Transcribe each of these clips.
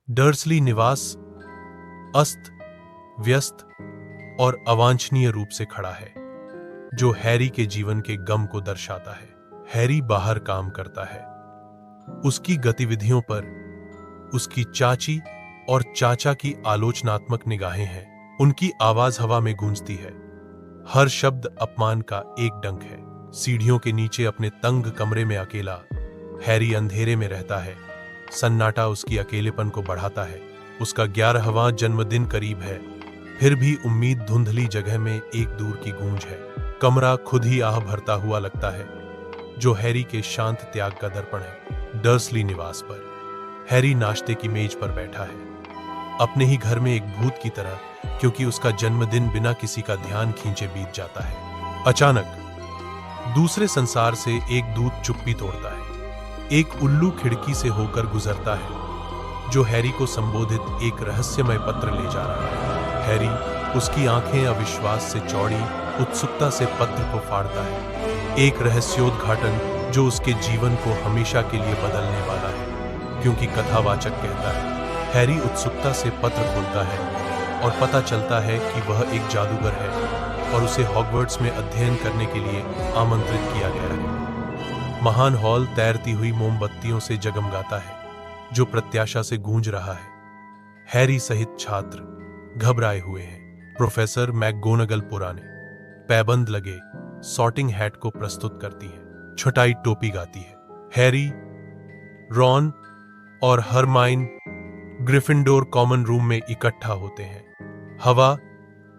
Dursley निवास अस्त व्यस्त और अवांछनीय रूप से खड़ा है, जो हैरी के जीवन के गम को दर्शाता है। हैरी बाहर काम करता है। उसकी गतिविधियों पर उसकी चाची और चाचा की आलोचनात्मक निगाहें हैं। उनकी आवाज हवा में गूंजती है। हर शब्द अपमान का एक डंक है। सीढ़ियों के नीचे अपने तंग कमरे में अकेला हैरी अंधेरे में रहता है। सन्नाटा उसकी अकेलेपन को बढ़ाता है। उसका 11वां जन्मदिन करीब है, फिर भी उम्मीद धुंधली जगह में एक दूर की गूंज है। कमरा खुद ही आह भरता हुआ लगता है, जो हैरी के शांत त्याग का दर्पण है। डर्सली निवास पर हैरी नाश्ते की मेज पर बैठा है, अपने ही घर में एक भूत की तरह, क्योंकि उसका जन्मदिन बिना किसी का ध्यान खींचे बीत जाता है। अचानक दूसरे संसार से एक दूत चुप्पी तोड़ता है। एक उल्लू खिड़की से होकर गुजरता है, जो हैरी को संबोधित एक रहस्यमय पत्र ले जा रहा है। हैरी, उसकी आंखें अविश्वास से चौड़ी, उत्सुकता से पत्र को फाड़ता है। एक रहस्योद्घाटन जो उसके जीवन को हमेशा के लिए बदलने वाला है, क्योंकि कथावाचक कहता है। हैरी उत्सुकता से पत्र खोलता है और पता चलता है कि वह एक जादूगर है और उसे हॉगवर्ट्स में अध्ययन करने के लिए आमंत्रित किया गया है। महान हॉल तैरती हुई मोमबत्तियों से जगमगाता है, जो प्रत्याशा से गूंज रहा है। हैरी सहित छात्र घबराए हुए हैं। प्रोफेसर मैकगोनागल पुराने पैबंद लगे सॉर्टिंग हैट को प्रस्तुत करती है, छटाई टोपी गाती है। हैरी, रॉन और हरमाइन ग्रिफिंडोर कॉमन रूम में इकट्ठा होते हैं। हवा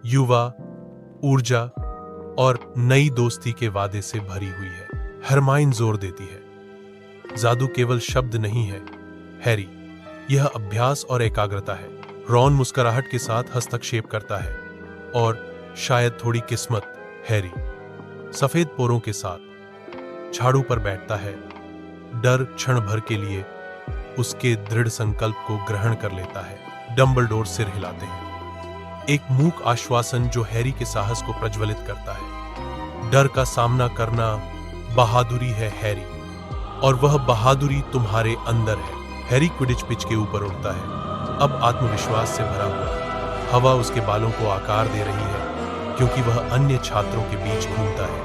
युवा, ऊर्जा और नई दोस्ती के वादे से भरी हुई है। हरमाइन जोर देती है, जादू केवल शब्द नहीं है हैरी, यह अभ्यास और एकाग्रता है। रॉन मुस्कुराहट के साथ हस्तक्षेप करता है, और शायद थोड़ी किस्मत। हैरी सफेद पोरों के साथ झाड़ू पर बैठता है। डर क्षण भर के लिए उसके दृढ़ संकल्प को ग्रहण कर लेता है। डंबलडोर सिर हिलाते हैं, एक मूक आश्वासन जो हैरी के साहस को प्रज्वलित करता है। डर का सामना करना बहादुरी है हैरी, और वह बहादुरी तुम्हारे अंदर है। हैरी क्विडिच पिच के ऊपर उड़ता है, अब आत्मविश्वास से भरा हुआ। हवा उसके बालों को आकार दे रही है, क्योंकि वह अन्य छात्रों के बीच घूमता है।